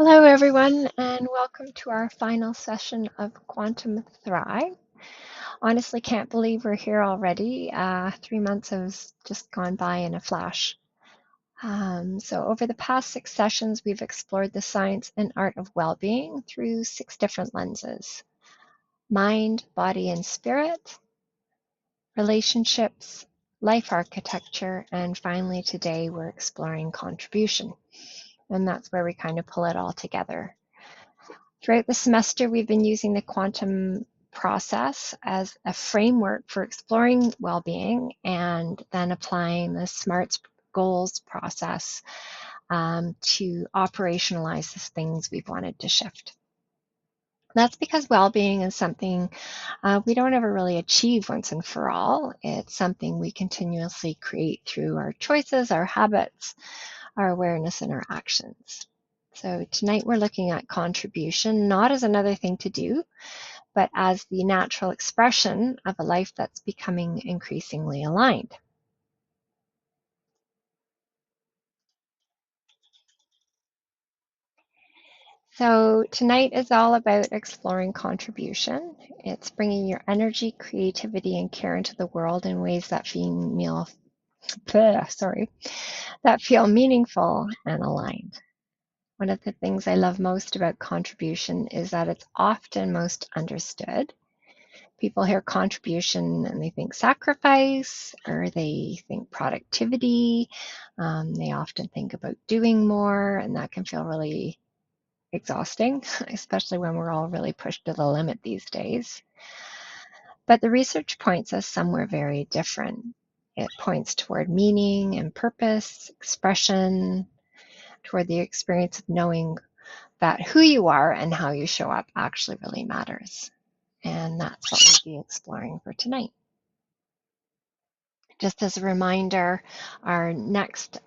Hello, everyone, and welcome to our final session of Quantum Thrive. Honestly, can't believe we're here already. 3 months has just gone by in a flash. So, over the past 6 sessions, we've explored the science and art of well being through 6 different lenses: mind, body, and spirit, relationships, life architecture, and finally, today we're exploring contribution. And that's where we kind of pull it all together. Throughout the semester, we've been using the quantum process as a framework for exploring well-being and then applying the SMARTS goals process to operationalize the things we've wanted to shift. That's because well-being is something we don't ever really achieve once and for all. It's something we continuously create through our choices, our habits, our awareness, and our actions. So tonight we're looking at contribution, not as another thing to do, but as the natural expression of a life that's becoming increasingly aligned. So tonight is all about exploring contribution. It's bringing your energy, creativity, and care into the world in ways that feel meaningful and aligned. One of the things I love most about contribution is that it's often most understood. People hear contribution and they think sacrifice or they think productivity. They often think about doing more, and that can feel really exhausting, especially when we're all really pushed to the limit these days. But the research points us somewhere very different. It points toward meaning and purpose, expression, toward the experience of knowing that who you are and how you show up actually really matters. And that's what we'll be exploring for tonight. Just as a reminder, our next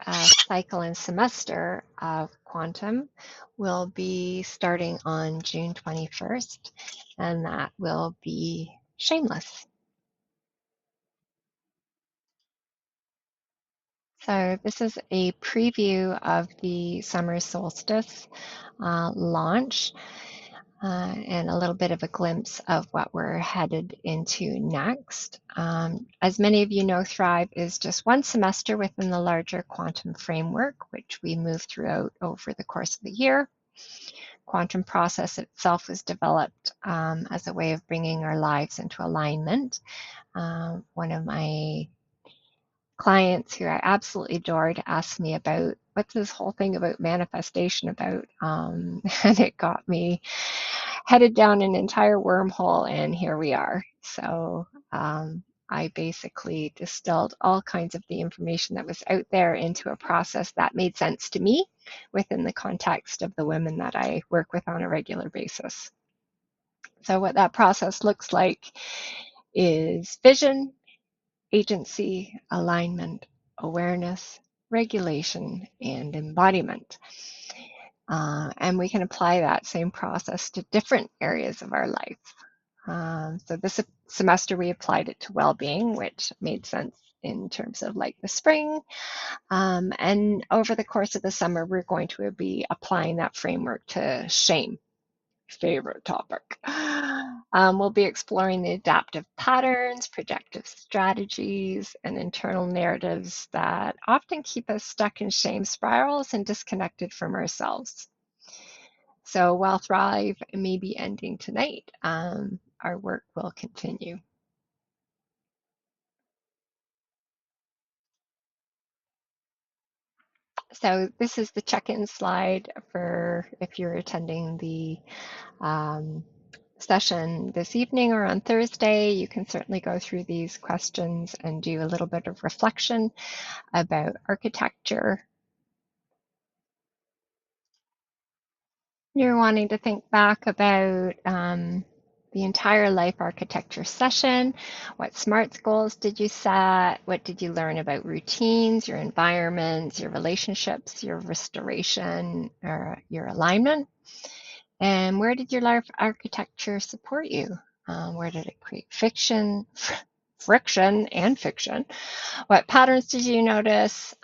cycle and semester of Quantum will be starting on June 21st, and that will be shameless. So this is a preview of the summer solstice launch. And a little bit of a glimpse of what we're headed into next. As many of you know, Thrive is just one semester within the larger quantum framework, which we move throughout over the course of the year. Quantum process itself was developed as a way of bringing our lives into alignment. One of my clients who I absolutely adored asked me about what's this whole thing about manifestation about, and it got me headed down an entire wormhole, and here we are. So I basically distilled all kinds of the information that was out there into a process that made sense to me within the context of the women that I work with on a regular basis. So what that process looks like is vision, agency, alignment, awareness, regulation, and embodiment. And we can apply that same process to different areas of our life. So this semester we applied it to well-being, which made sense in terms of like the spring. And over the course of the summer, we're going to be applying that framework to shame. Favorite topic. We'll be exploring the adaptive patterns, projective strategies, and internal narratives that often keep us stuck in shame spirals and disconnected from ourselves. So while Thrive may be ending tonight, our work will continue. So this is the check-in slide for if you're attending the session this evening or on Thursday. You can certainly go through these questions and do a little bit of reflection about architecture. You're wanting to think back about the entire life architecture session. What SMARTS goals did you set? What did you learn about routines, your environments, your relationships, your restoration, or your alignment? And where did your life architecture support you? Where did it create friction and fiction. What patterns did you notice?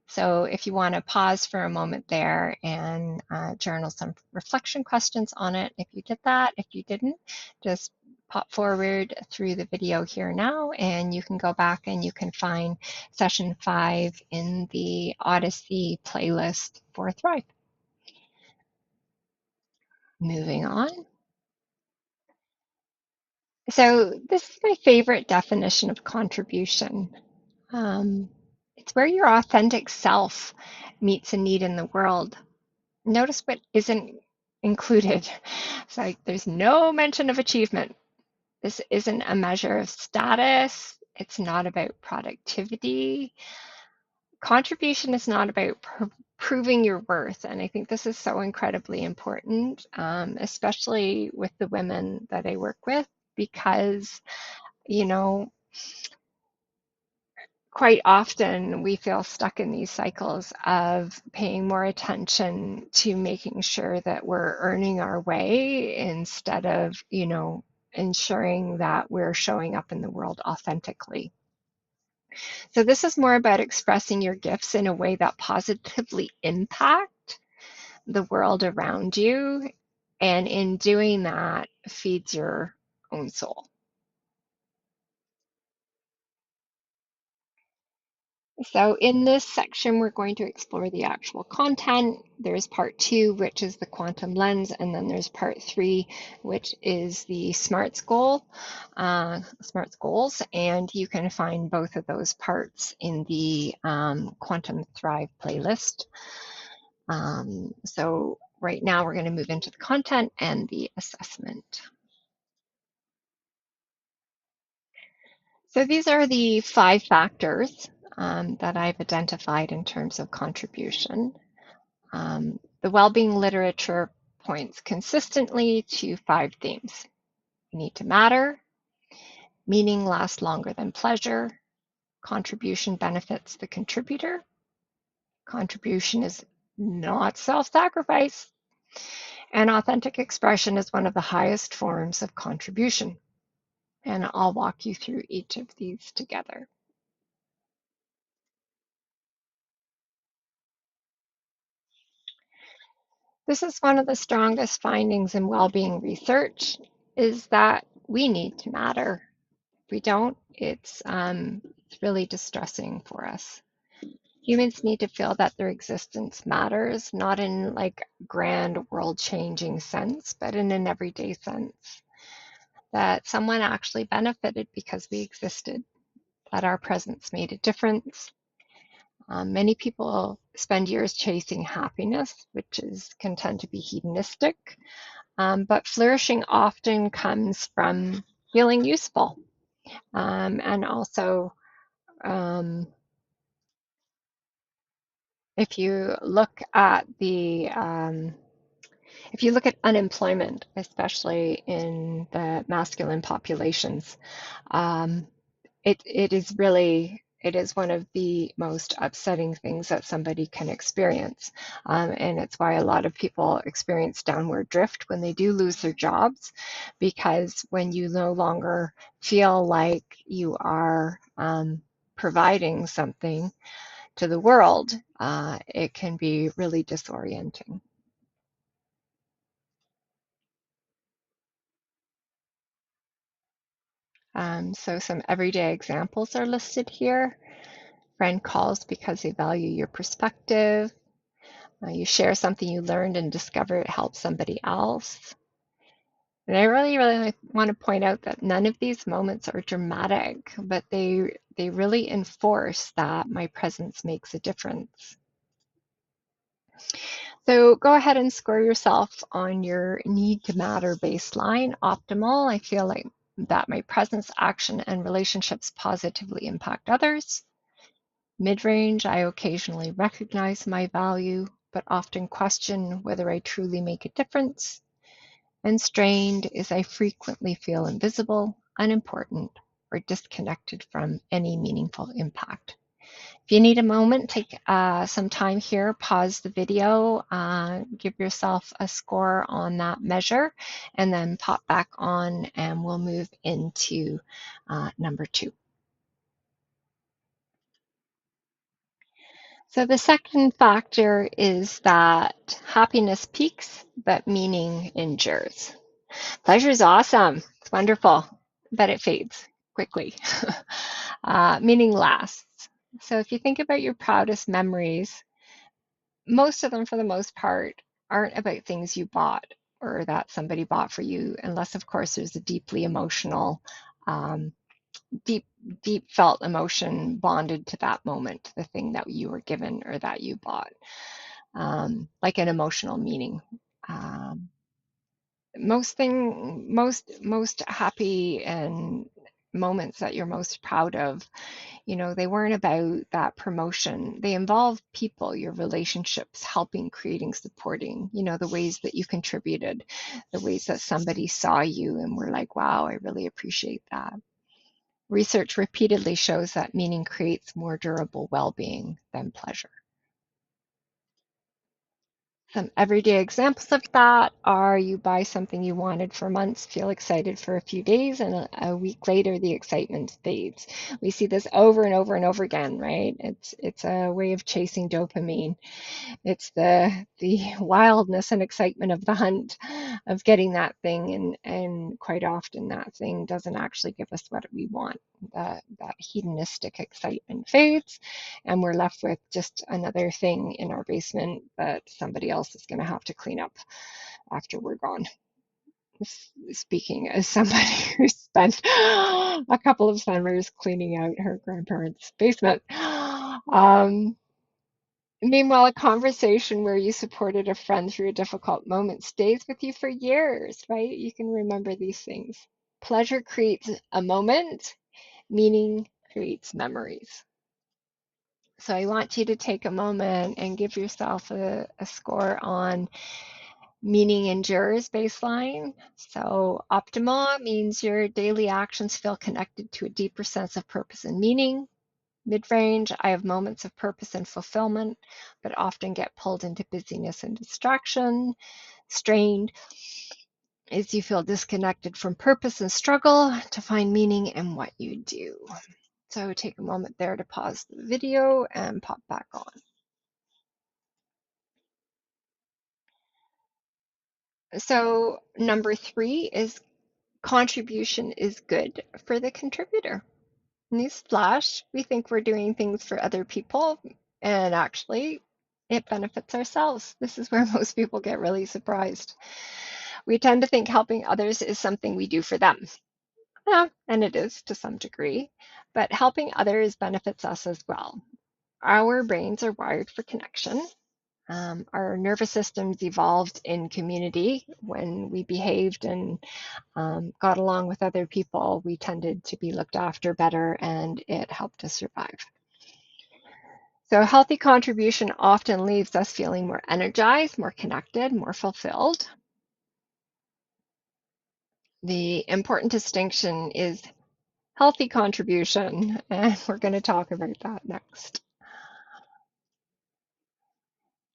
So if you want to pause for a moment there and journal some reflection questions on it, if you did that, if you didn't, just pop forward through the video here now, and you can go back and you can find session 5 in the Odyssey playlist for Thrive. Moving on. So this is my favorite definition of contribution. It's where your authentic self meets a need in the world. Notice what isn't included. It's like there's no mention of achievement. This isn't a measure of status. It's not about productivity. Contribution is not about proving your worth. And I think this is so incredibly important, especially with the women that I work with, because, you know, quite often we feel stuck in these cycles of paying more attention to making sure that we're earning our way instead of, ensuring that we're showing up in the world authentically. So this is more about expressing your gifts in a way that positively impact the world around you, and in doing that feeds your own soul. So in this section, we're going to explore the actual content. There's part 2, which is the quantum lens, and then there's part 3, which is the SMARTS goals, and you can find both of those parts in the Quantum Thrive playlist. So right now we're going to move into the content and the assessment. So these are the 5 factors that I've identified in terms of contribution. The well-being literature points consistently to 5 themes. You need to matter, meaning lasts longer than pleasure, contribution benefits the contributor, contribution is not self-sacrifice, and authentic expression is one of the highest forms of contribution. And I'll walk you through each of these together. This is one of the strongest findings in well-being research, is that we need to matter. If we don't, it's really distressing for us. Humans need to feel that their existence matters, not in like grand world-changing sense, but in an everyday sense. That someone actually benefited because we existed, that our presence made a difference. Many people spend years chasing happiness, can tend to be hedonistic, but flourishing often comes from feeling useful. And also, if you look at unemployment, especially in the masculine populations, it is one of the most upsetting things that somebody can experience. And it's why a lot of people experience downward drift when they do lose their jobs, because when you no longer feel like you are providing something to the world, it can be really disorienting. So some everyday examples are listed here. Friend calls because they value your perspective. You share something you learned and discover it helps somebody else. And I really, really want to point out that none of these moments are dramatic, but they really enforce that my presence makes a difference. So go ahead and score yourself on your need to matter baseline. Optimal, I feel like that my presence, action, and relationships positively impact others. Mid-range, I occasionally recognize my value, but often question whether I truly make a difference. And strained is I frequently feel invisible, unimportant, or disconnected from any meaningful impact. If you need a moment, take some time here, pause the video, give yourself a score on that measure, and then pop back on and we'll move into number 2. So the second factor is that happiness peaks, but meaning endures. Pleasure is awesome. It's wonderful, but it fades quickly. Meaning lasts. So if you think about your proudest memories, most of them, for the most part, aren't about things you bought or that somebody bought for you, unless, of course, there's a deeply emotional, um, deep felt emotion bonded to that moment, the thing that you were given or that you bought, like an emotional meaning. Um, most happy and moments that you're most proud of, they weren't about that promotion. They involve people, your relationships, helping, creating, supporting, the ways that you contributed, the ways that somebody saw you and were like, wow, I really appreciate that. Research repeatedly shows that meaning creates more durable well-being than pleasure. Some everyday examples of that are you buy something you wanted for months, feel excited for a few days, and a week later the excitement fades. We see this over and over and over again, right? It's a way of chasing dopamine. It's the wildness and excitement of the hunt, of getting that thing, and quite often that thing doesn't actually give us what we want. That hedonistic excitement fades, and we're left with just another thing in our basement that somebody else is going to have to clean up after we're gone. Speaking as somebody who spent a couple of summers cleaning out her grandparents' basement. Meanwhile, a conversation where you supported a friend through a difficult moment stays with you for years, right? You can remember these things. Pleasure creates a moment, meaning creates memories. So I want you to take a moment and give yourself a score on meaning endures baseline. So optimal means your daily actions feel connected to a deeper sense of purpose and meaning. Mid-range, I have moments of purpose and fulfillment, but often get pulled into busyness and distraction. Strained is you feel disconnected from purpose and struggle to find meaning in what you do. So take a moment there to pause the video and pop back on. So number 3 is contribution is good for the contributor. Newsflash, we think we're doing things for other people, and actually, it benefits ourselves. This is where most people get really surprised. We tend to think helping others is something we do for them. Yeah, and it is to some degree, but helping others benefits us as well. Our brains are wired for connection. Our nervous systems evolved in community. When we behaved and got along with other people, we tended to be looked after better, and it helped us survive. So healthy contribution often leaves us feeling more energized, more connected, more fulfilled. The important distinction is healthy contribution, and we're going to talk about that next.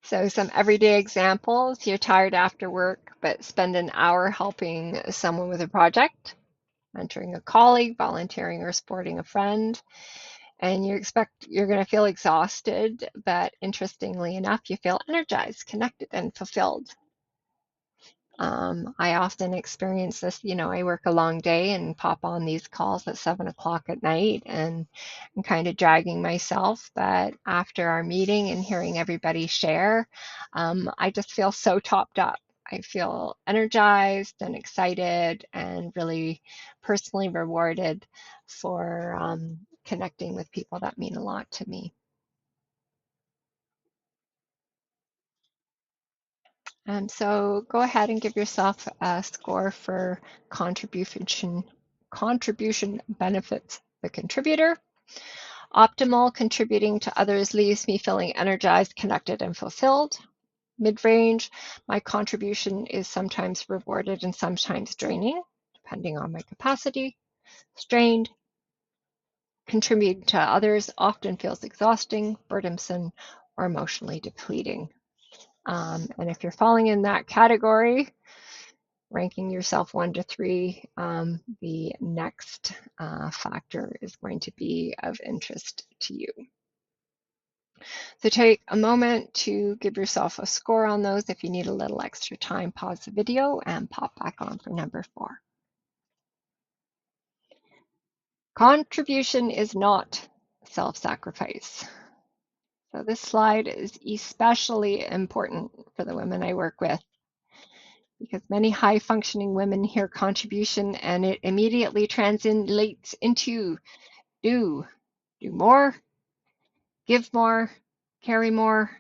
So some everyday examples. You're tired after work, but spend an hour helping someone with a project, mentoring a colleague, volunteering or supporting a friend, and you expect you're going to feel exhausted, but interestingly enough, you feel energized, connected, and fulfilled. I often experience this, I work a long day and pop on these calls at 7 o'clock at night, and I'm kind of dragging myself, but after our meeting and hearing everybody share, I just feel so topped up. I feel energized and excited and really personally rewarded for connecting with people that mean a lot to me. So go ahead and give yourself a score for contribution benefits the contributor. Optimal, contributing to others leaves me feeling energized, connected, and fulfilled. Mid-range, my contribution is sometimes rewarded and sometimes draining, depending on my capacity. Strained, contributing to others often feels exhausting, burdensome, or emotionally depleting. And if you're falling in that category, ranking yourself 1 to 3, the next factor is going to be of interest to you. So take a moment to give yourself a score on those. If you need a little extra time, pause the video and pop back on for number 4. Contribution is not self-sacrifice. So this slide is especially important for the women I work with, because many high-functioning women hear contribution and it immediately translates into do more, give more, carry more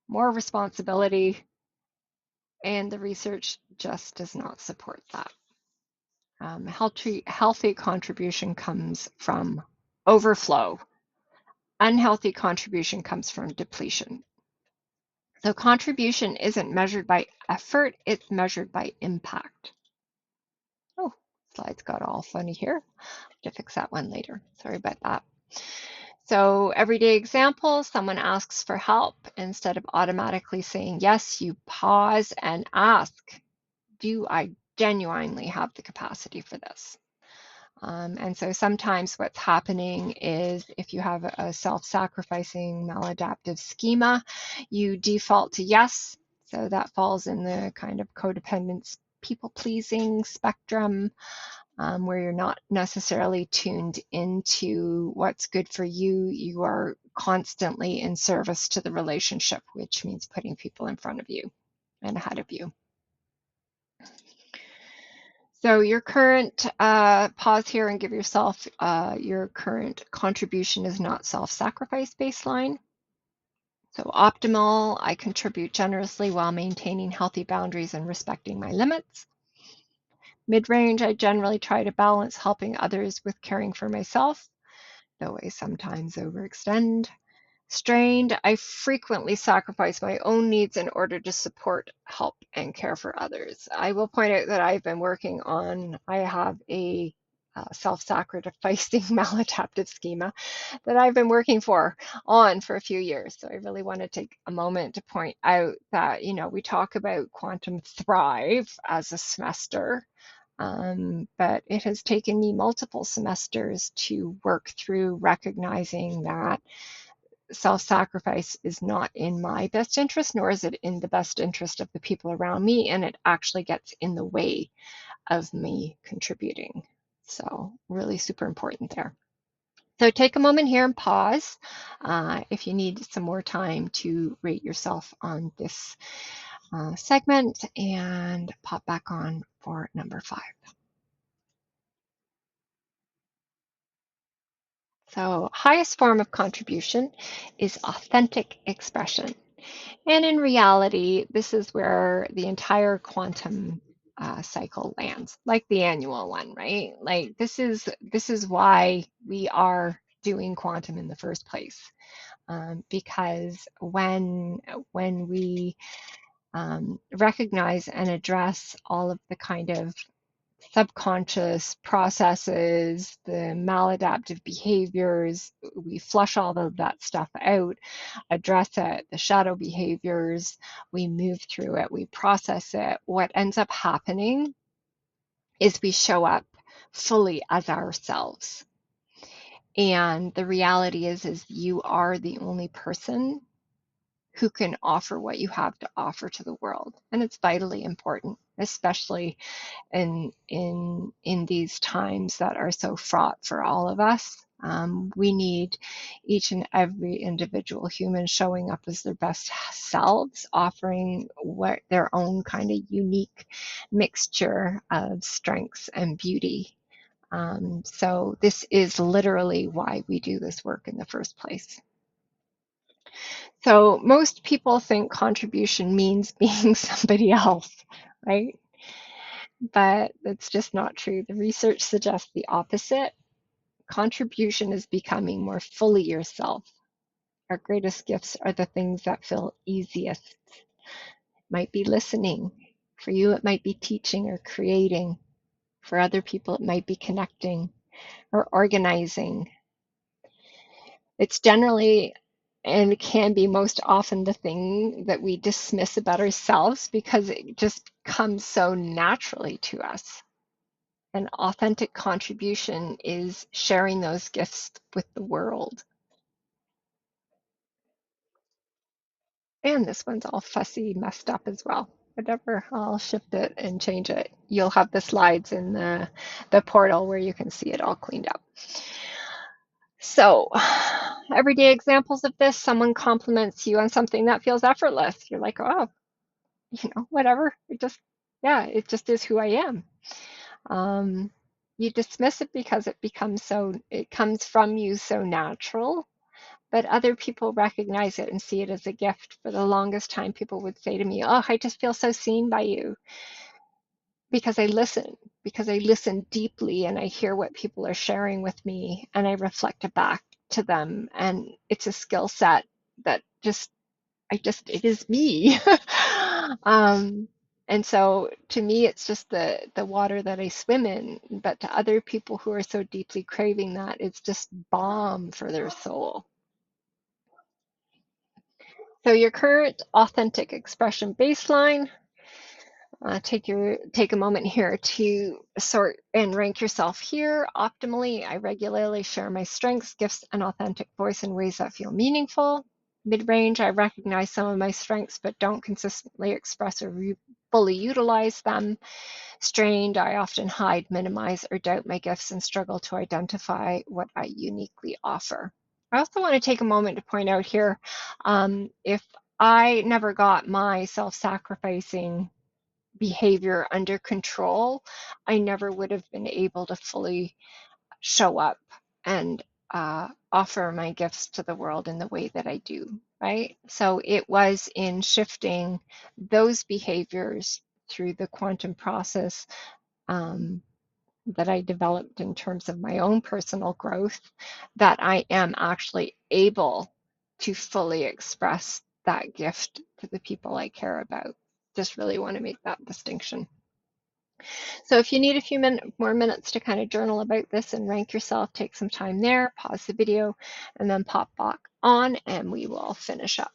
responsibility, and the research just does not support that. Healthy contribution comes from overflow. Unhealthy contribution comes from depletion. So contribution isn't measured by effort, it's measured by impact. Oh, slides got all funny here. To fix that one later. Sorry about that. So everyday example, someone asks for help. Instead of automatically saying yes, you pause and ask, do I genuinely have the capacity for this? And so sometimes what's happening is if you have a self-sacrificing maladaptive schema, you default to yes. So that falls in the kind of codependence, people-pleasing spectrum, where you're not necessarily tuned into what's good for you. You are constantly in service to the relationship, which means putting people in front of you and ahead of you. So your current, pause here and give yourself your current contribution is not self-sacrifice baseline. So optimal, I contribute generously while maintaining healthy boundaries and respecting my limits. Mid-range, I generally try to balance helping others with caring for myself, though I sometimes overextend. Strained, I frequently sacrifice my own needs in order to support, help, and care for others. I will point out that I've been working on, I have a self-sacrificing maladaptive schema that I've been working on for a few years. So I really want to take a moment to point out that, we talk about Quantum Thrive as a semester, but it has taken me multiple semesters to work through recognizing that self-sacrifice is not in my best interest, nor is it in the best interest of the people around me, and it actually gets in the way of me contributing. So really super important there. So take a moment here and pause if you need some more time to rate yourself on this segment, and pop back on for number 5. So highest form of contribution is authentic expression. And in reality, this is where the entire quantum cycle lands, like the annual one, right? Like this is why we are doing quantum in the first place, because when we recognize and address all of the kind of subconscious processes, the maladaptive behaviors, we flush all of that stuff out, address it, the shadow behaviors, we move through it, we process it. What ends up happening is we show up fully as ourselves. And the reality is you are the only person who can offer what you have to offer to the world. And it's vitally important, especially in these times that are so fraught for all of us. We need each and every individual human showing up as their best selves, offering what their own kind of unique mixture of strengths and beauty. So this is literally why we do this work in the first place. So most people think contribution means being somebody else, right? But that's just not true. The research suggests the opposite. Contribution is becoming more fully yourself. Our greatest gifts are the things that feel easiest. It might be listening. For you, it might be teaching or creating. For other people, it might be connecting or organizing. It's generally and can be most often the thing that we dismiss about ourselves because it just comes so naturally to us. An authentic contribution is sharing those gifts with the world. And this one's all fussy, messed up as well. Whatever, I'll shift it and change it. You'll have the slides in the portal where you can see it all cleaned up. So, everyday examples of this, someone compliments you on something that feels effortless. You're like, oh, whatever. Yeah, it just is who I am. You dismiss it because it comes from you so natural, but other people recognize it and see it as a gift. For the longest time, people would say to me, oh, I just feel so seen by you because I listen deeply and I hear what people are sharing with me and I reflect it back to them. And it's a skill set that it is me. um, and so to me, it's just the water that I swim in. But to other people who are so deeply craving that, it's just balm for their soul. So your current authentic expression baseline, take a moment here to sort and rank yourself here. Optimally, I regularly share my strengths, gifts, and authentic voice in ways that feel meaningful. Mid-range, I recognize some of my strengths but don't consistently express or fully utilize them. Strained, I often hide, minimize, or doubt my gifts and struggle to identify what I uniquely offer. I also want to take a moment to point out here, if I never got my self-sacrificing behavior under control, I never would have been able to fully show up and offer my gifts to the world in the way that I do, right? So it was in shifting those behaviors through the quantum process um, that I developed in terms of my own personal growth that I am actually able to fully express that gift to the people I care about. Just really want to make that distinction. So if you need a few more minutes to kind of journal about this and rank yourself, take some time there, pause the video, and then pop back on and we will finish up.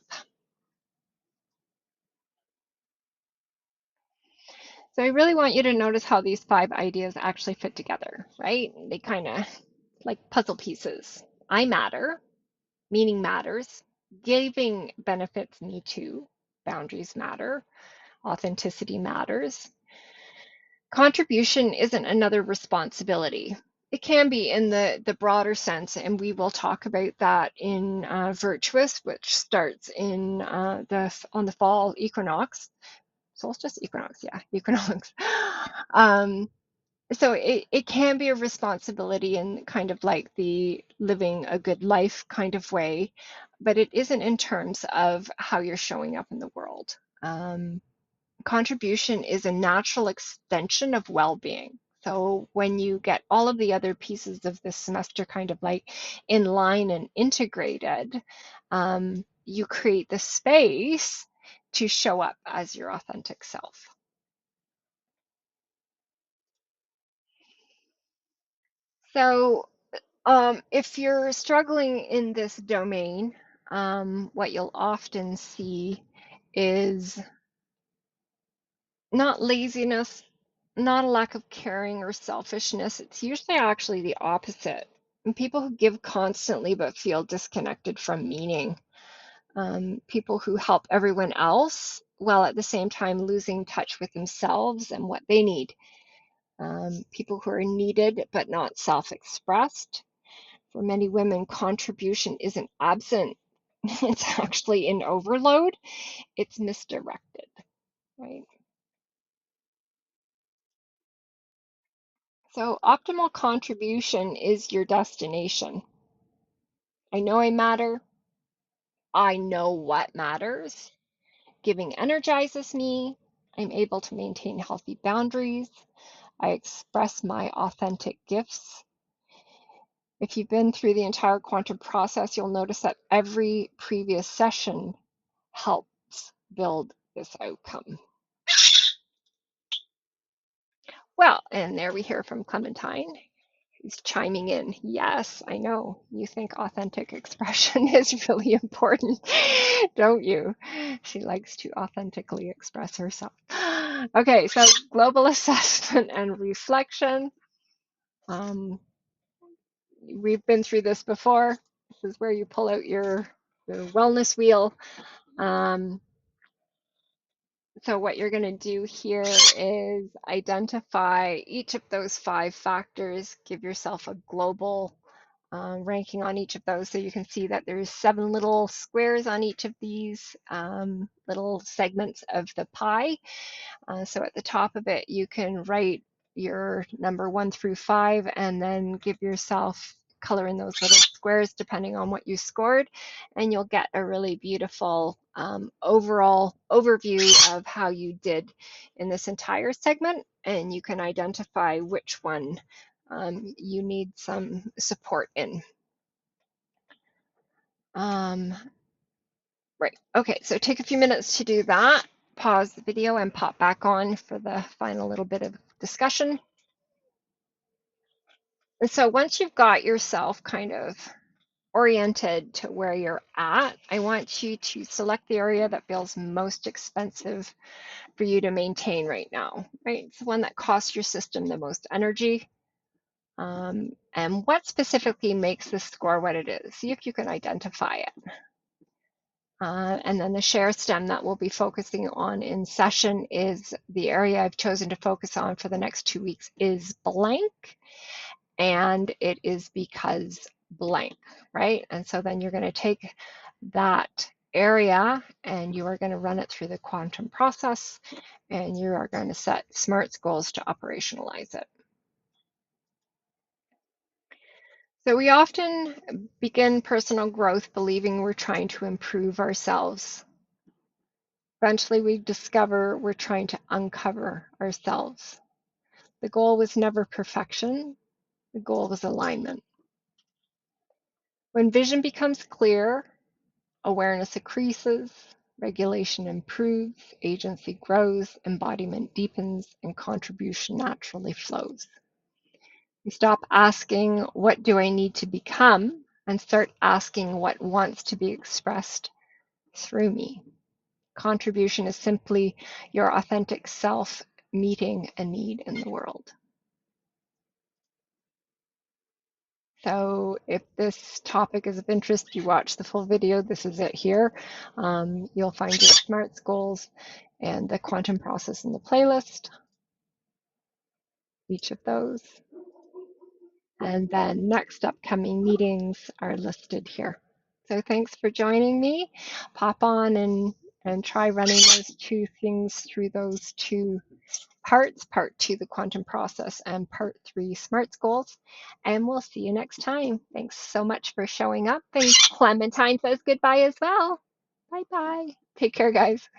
So I really want you to notice how these 5 ideas actually fit together, right? They kind of like puzzle pieces. I matter, meaning matters, giving benefits me too, boundaries matter, authenticity matters. Contribution isn't another responsibility. It can be in the broader sense, and we will talk about that in Virtuous, which starts in on the fall equinox, solstice equinox, yeah, equinox. Um, so it can be a responsibility in kind of like the living a good life kind of way, but it isn't in terms of how you're showing up in the world. Contribution is a natural extension of well-being. So when you get all of the other pieces of this semester kind of like in line and integrated, you create the space to show up as your authentic self. So if you're struggling in this domain, what you'll often see is not laziness, not a lack of caring or selfishness. It's usually actually the opposite. And people who give constantly but feel disconnected from meaning. People who help everyone else while at the same time losing touch with themselves and what they need. People who are needed but not self-expressed. For many women, contribution isn't absent. It's actually in overload. It's misdirected, right? So optimal contribution is your destination. I know I matter. I know what matters. Giving energizes me. I'm able to maintain healthy boundaries. I express my authentic gifts. If you've been through the entire quantum process, you'll notice that every previous session helps build this outcome. Well, and there we hear from Clementine. He's chiming in. Yes, I know. You think authentic expression is really important, don't you? She likes to authentically express herself. Okay, so global assessment and reflection. We've been through this before. This is where you pull out your wellness wheel. Um, So what you're going to do here is identify each of those 5 factors, give yourself a global ranking on each of those. So you can see that there's 7 little squares on each of these little segments of the pie. So at the top of it, you can write your number 1 through 5 and then give yourself color in those little squares depending on what you scored, and you'll get a really beautiful overall overview of how you did in this entire segment, and you can identify which one you need some support in. Right, okay, so take a few minutes to do that. Pause the video and pop back on for the final little bit of discussion. And so once you've got yourself kind of oriented to where you're at, I want you to select the area that feels most expensive for you to maintain right now, right? It's the one that costs your system the most energy. And what specifically makes this score what it is? See if you can identify it. And then the share stem that we'll be focusing on in session is the area I've chosen to focus on for the next 2 weeks is blank. And it is because blank, right? And so then you're going to take that area and you are going to run it through the quantum process, and you are going to set SMARTS goals to operationalize it. So we often begin personal growth believing we're trying to improve ourselves. Eventually we discover we're trying to uncover ourselves. The goal was never perfection. The goal was alignment. When vision becomes clear, awareness increases, regulation improves, agency grows, embodiment deepens, and contribution naturally flows. We stop asking, what do I need to become? And start asking what wants to be expressed through me. Contribution is simply your authentic self meeting a need in the world. So if this topic is of interest, you watch the full video. This is it here. You'll find your SMARTS goals and the quantum process in the playlist, each of those. And then next upcoming meetings are listed here. So thanks for joining me. Pop on and try running those 2 things through those 2 parts, part 2, the quantum process, and part 3, SMARTS goals. And we'll see you next time. Thanks so much for showing up. And Clementine says goodbye as well. Bye-bye. Take care, guys.